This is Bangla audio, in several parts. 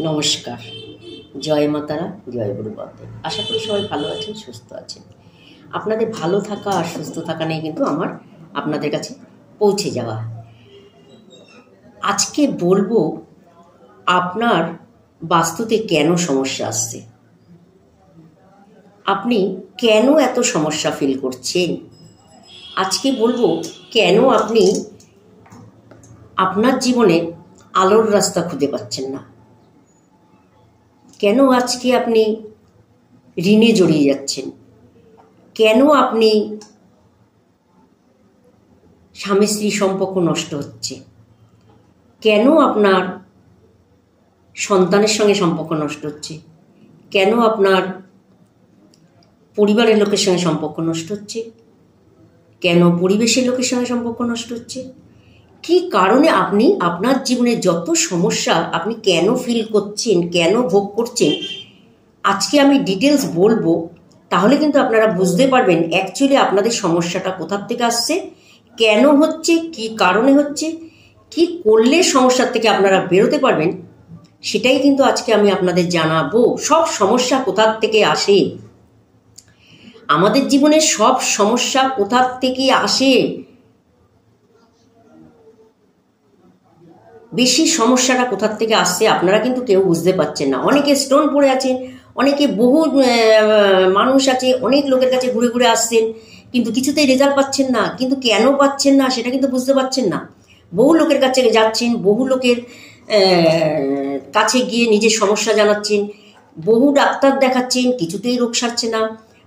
নমস্কার, জয় মা তারা, জয় গুরুবাদের। আশা করি সবাই ভালো আছেন, সুস্থ আছেন। আপনাদের ভালো থাকা আর সুস্থ থাকা নিয়ে কিন্তু আমার আপনাদের কাছে পৌঁছে যাওয়া। আজকে বলবো আপনার বাস্তুতে কেন সমস্যা আসছে, আপনি কেন এত সমস্যা ফিল করছেন। আজকে বলবো কেন আপনি আপনার জীবনে আলোর রাস্তা খুঁজে পাচ্ছেন না, কেন আজকে আপনি ঋণে জড়িয়ে যাচ্ছেন, কেন আপনি স্বামী স্ত্রী সম্পর্ক নষ্ট হচ্ছে, কেন আপনার সন্তানের সঙ্গে সম্পর্ক নষ্ট হচ্ছে, কেন আপনার পরিবারের লোকের সঙ্গে সম্পর্ক নষ্ট হচ্ছে, কেন পরিবেশের লোকের সঙ্গে সম্পর্ক নষ্ট হচ্ছে, কি কারণে আপনি আপনার জীবনে যত সমস্যা আপনি কেন ফিল করছেন, কেন ভোগ করছেন, আজকে আমি ডিটেলস বলবো। তাহলে কিন্তু আপনারা বুঝতে পারবেন অ্যাকচুয়ালি আপনাদের সমস্যাটা কোথার থেকে আসছে, কেন হচ্ছে, কি কারণে হচ্ছে, কি করলে সমস্যার থেকে আপনারা বেরোতে পারবেন, সেটাই কিন্তু আজকে আমি আপনাদের জানাবো। সব সমস্যা কোথার থেকে আসে, আমাদের জীবনে সব সমস্যা কোথার থেকে আসে, বেশি সমস্যাটা কোথার থেকে আসছে আপনারা কিন্তু কেউ বুঝতে পারছেন না। অনেকে স্টোন পড়ে আছেন, অনেকে বহু মানুষ আছে, অনেক লোকের কাছে ঘুরে ঘুরে আসছেন, কিন্তু কিছুতেই রেজাল্ট পাচ্ছেন না। কিন্তু কেন পাচ্ছেন না সেটা কিন্তু বুঝতে পারছেন না। বহু লোকের কাছে যাচ্ছেন, বহু লোকের কাছে গিয়ে নিজের সমস্যা জানাচ্ছেন, বহু ডাক্তার দেখাচ্ছেন, কিছুতেই রোগ সারছে না,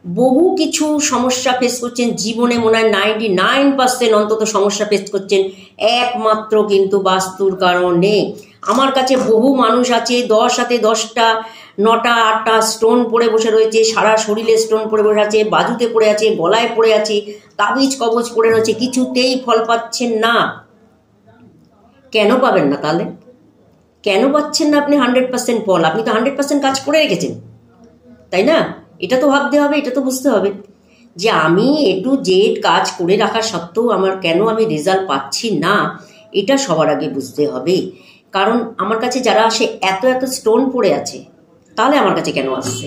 বহু কিছু সমস্যা ফেস করছেন জীবনে। মনে হয় 99% অন্তত সমস্যা ফেস করছেন একমাত্র কিন্তু বাস্তুর কারণে। আমার কাছে বহু মানুষ আছে 10 হাতে 10টা 9টা 8টা স্টোন পড়ে বসে রয়েছে, সারা শরীরে স্টোন পড়ে বসে আছে, বাজুতে পড়ে আছে, গলায় পড়ে আছে, তাবিজ কবজ পড়ে রয়েছে, কিছুতেই ফল পাচ্ছেন না। কেন পাবেন না তাহলে? কেন পাচ্ছেন না আপনি 100% ফল? আপনি তো 100% কাজ করে রেখেছেন, তাই না? এটা তো ভাবতে হবে, এটা তো বুঝতে হবে যে আমি A to Z কাজ করে রাখা সত্ত্বেও আমার কেন আমি রেজাল্ট পাচ্ছি না, এটা সবার আগে বুঝতে হবে। কারণ আমার কাছে যারা আসে এত এত স্টোন পড়ে আছে, তাহলে আমার কাছে কেন আসছে,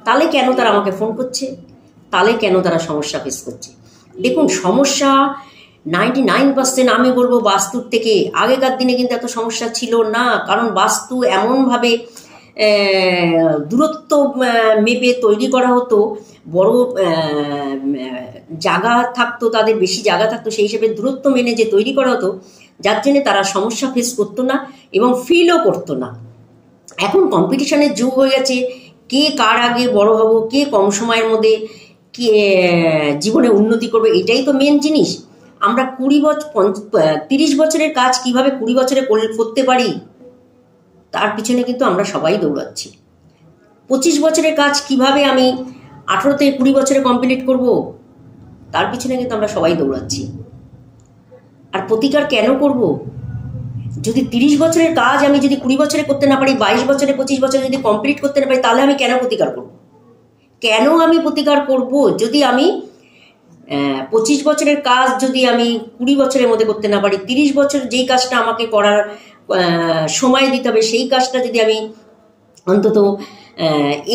তাহলে কেন তারা আমাকে ফোন করছে, তাহলে কেন তারা সমস্যা ফেস করছে। দেখুন, সমস্যা 99% আমি বলবো বাস্তুর থেকে। আগেকার দিনে কিন্তু এত সমস্যা ছিল না, কারণ বাস্তু এমনভাবে দূরত্ব মেপে তৈরি করা হতো, বড় জায়গা থাকতো, তাদের বেশি জায়গা থাকতো, সেই হিসেবে দূরত্ব মেনে যে তৈরি করা হতো, যার জন্য তারা সমস্যা ফেস করতো না এবং ফিলও করতো না। এখন কম্পিটিশনের যুগ হয়ে গেছে, কে কার আগে বড় হব, কে কম সময়ের মধ্যে কে জীবনে উন্নতি করবে, এটাই তো মেন জিনিস। আমরা 30 বছরের কাজ কিভাবে 20 বছরে করতে পারি, তার পিছনে কিন্তু আমরা সবাই দৌড়াচ্ছি। 25 বছরের কাজ কিভাবে আমি 18 থেকে 20 বছরে কমপ্লিট করব, তার পিছনে কিন্তু আমরা সবাই দৌড়াচ্ছি। আর প্রতিকার কেন করব? যদি 30 বছরের কাজ আমি যদি 20 বছরে করতে না পারি, 22 বছরে 25 বছরে যদি কমপ্লিট করতে না পারি, তাহলে আমি কেন প্রতিকার করব? কেন আমি প্রতিকার করব? যদি আমি 25 বছরের কাজ যদি আমি 20 বছরের মধ্যে করতে না পারি, 30 বছর যেই কাজটা আমাকে করার সময় দিতে হবে, সেই কাজটা যদি আমি অন্তত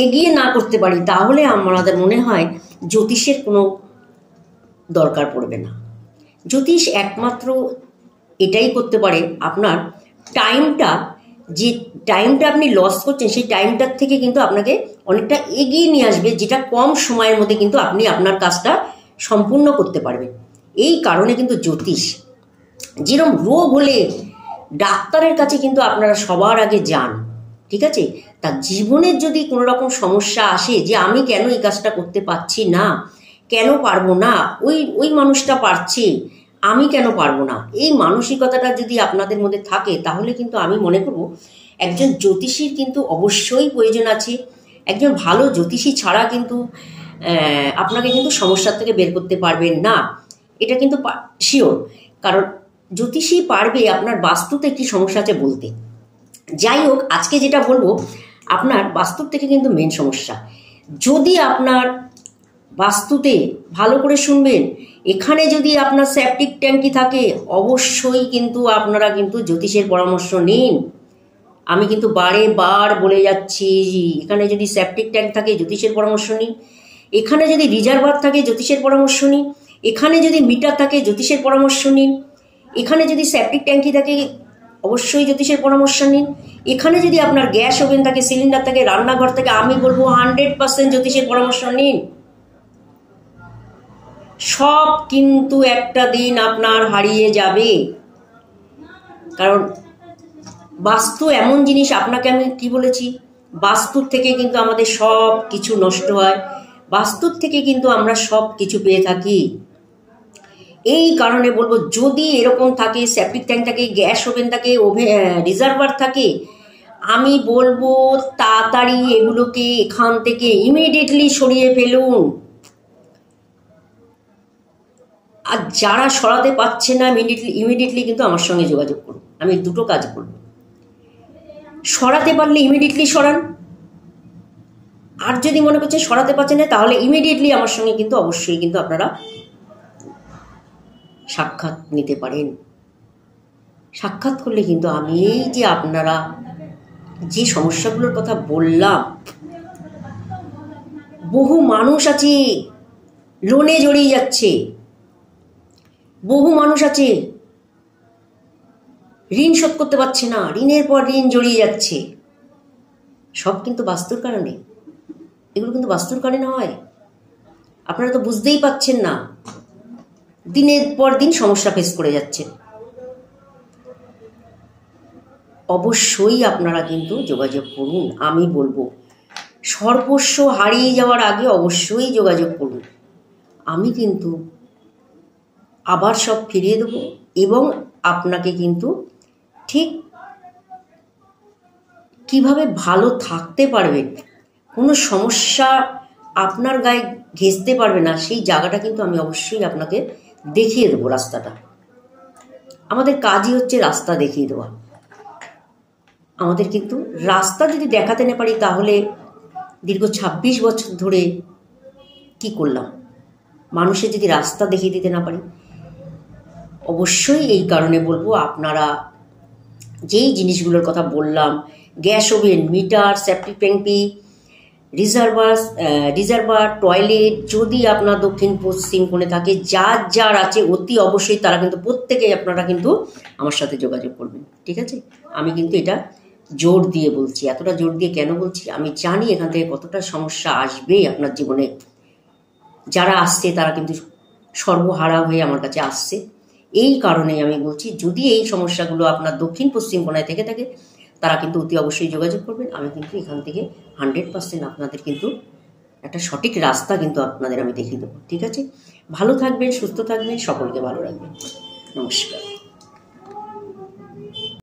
এগিয়ে না করতে পারি, তাহলে আমাদের মনে হয় জ্যোতিষের কোনো দরকার পড়বে না। জ্যোতিষ একমাত্র এটাই করতে পারে, আপনার টাইমটা, যে টাইমটা আপনি লস করছেন, সেই টাইমটার থেকে কিন্তু আপনাকে অনেকটা এগিয়ে নিয়ে আসবে, যেটা কম সময়ের মধ্যে কিন্তু আপনি আপনার কাজটা সম্পূর্ণ করতে পারবেন। এই কারণে কিন্তু জ্যোতিষ, যেরকম রোগ হলে ডাক্তারের কাছে কিন্তু আপনারা সবার আগে যান, ঠিক আছে? তা জীবনের যদি কোনো রকম সমস্যা আসে যে আমি কেন এই কাজটা করতে পারছি না, কেন পারবো না, ওই মানুষটা পারছে, আমি কেন পারবো না, এই মানসিকতাটা যদি আপনাদের মধ্যে থাকে, তাহলে কিন্তু আমি মনে করব একজন জ্যোতিষীর কিন্তু অবশ্যই প্রয়োজন আছে। একজন ভালো জ্যোতিষী ছাড়া কিন্তু আপনাকে কিন্তু সমস্যার থেকে বের করতে পারবেন না, এটা কিন্তু শিওর। কারণ জ্যোতিষী পারবে আপনার বাস্তুতে কি সমস্যা আছে বলতে। যাই হোক, আজকে যেটা বলবো, আপনার বাস্তুর থেকে কিন্তু মেন সমস্যা। যদি আপনার বাস্তুতে, ভালো করে শুনবেন, এখানে যদি আপনার সেপটিক ট্যাঙ্কি থাকে, অবশ্যই কিন্তু আপনারা কিন্তু জ্যোতিষের পরামর্শ নিন। আমি কিন্তু বারে বার বলে যাচ্ছি, এখানে যদি সেপটিক ট্যাঙ্ক থাকে জ্যোতিষের পরামর্শ নিন, এখানে যদি রিজার্ভার থাকে জ্যোতিষের পরামর্শ নিন, এখানে যদি মিটার থাকে জ্যোতিষের পরামর্শ নিন, এখানে যদি সেপটিক ট্যাঙ্কি থাকে অবশ্যই জ্যোতিষের পরামর্শ নিন, এখানে যদি আপনার গ্যাস ওভেন থাকে, সিলিন্ডার থাকে, রান্নাঘর থাকে, আমি বলবো 100% জ্যোতিষের পরামর্শ নিন। সব কিন্তু একটা দিন আপনার হারিয়ে যাবে। কারণ বাস্তু এমন জিনিস, আপনাকে আমি কি বলেছি, বাস্তুর থেকে কিন্তু আমাদের সব কিছু নষ্ট হয়, বাস্তুর থেকে কিন্তু আমরা সব কিছু পেয়ে থাকি। এই কারণে বলবো, যদি এরকম থাকে, সেপটিক ট্যাঙ্ক থাকে, গ্যাস ওভেন থাকে, রিজার্ভার থাকে, আমি বলবো তাড়াতাড়ি এগুলোকে এখান থেকে ইমিডিয়েটলি সরিয়ে ফেলুন। আর যারা সরাতে পারছে না ইমিডিয়েটলি কিন্তু আমার সঙ্গে যোগাযোগ করুন। আমি দুটো কাজ করব, সরাতে পারলে ইমিডিয়েটলি সরান, আর যদি মনে করছে সরাতে পারছে না তাহলে ইমিডিয়েটলি আমার সঙ্গে কিন্তু অবশ্যই কিন্তু আপনারা সাক্ষাৎ নিতে পারেন। সাক্ষাৎ করলে কিন্তু আমি এই যে আপনারা যে সমস্যাগুলোর কথা বললাম, বহু মানুষ আছে লোনে জড়িয়ে যাচ্ছে, বহু মানুষ আছে ঋণ শোধ করতে পারছে না, ঋণের পর ঋণ জড়িয়ে যাচ্ছে, সব কিন্তু বাস্তুর কারণে। এগুলো কিন্তু বাস্তুর কারণে হয়, আপনারা তো বুঝতেই পাচ্ছেন না, দিনের পর দিন সমস্যা ফেস করে যাচ্ছেন। অবশ্যই আপনারা কিন্তু যোগাযোগ করুন। আমি বলবো সর্বস্ব হারিয়ে যাওয়ার আগে অবশ্যই যোগাযোগ করুন। আমি কিন্তু আবার সব ফিরিয়ে দেবো এবং আপনাকে কিন্তু ঠিক কিভাবে ভালো থাকতে পারবেন, কোনো সমস্যা আপনার গায়ে ঘেঁষতে পারবে না, সেই জায়গাটা কিন্তু আমি অবশ্যই আপনাকে দেখিয়ে দেবো। রাস্তাটা, আমাদের কাজই হচ্ছে রাস্তা দেখিয়ে দেওয়া। আমাদের কিন্তু রাস্তা যদি দেখাতে না পারি তাহলে দীর্ঘ 26 বছর ধরে কি করলাম? মানুষের যদি রাস্তা দেখিয়ে দিতে না পারি, অবশ্যই এই কারণে বলবো আপনারা যেই জিনিসগুলোর কথা বললাম, গ্যাস ওভেন, মিটার, সেপটিক ট্যাঙ্কি, রিজার্ভার, টয়লেট, যদি আপনার দক্ষিণ পশ্চিম কোণে থাকে, যার আছে অতি অবশ্যই তারা কিন্তু প্রত্যেকেই আপনারা কিন্তু আমার সাথে যোগাযোগ করবেন। ঠিক আছে? আমি কিন্তু এটা জোর দিয়ে বলছি। এতটা জোর দিয়ে কেন বলছি? আমি জানি এখান থেকে কতটা সমস্যা আসবে আপনার জীবনে। যারা আসছে তারা কিন্তু সর্বহারা হয়ে আমার কাছে আসছে। এই কারণেই আমি বলছি, যদি এই সমস্যাগুলো আপনার দক্ষিণ পশ্চিম কোণায় থেকে থাকে তারা কিন্তু অতি অবশ্যই যোগাযোগ করবেন। আমি কিন্তু এখান থেকে 100% আপনাদের কিন্তু একটা সঠিক রাস্তা কিন্তু আপনাদের আমি দেখিয়ে দেবো। ঠিক আছে? ভালো থাকবেন, সুস্থ থাকবেন, সকলকে ভালো রাখবেন। নমস্কার।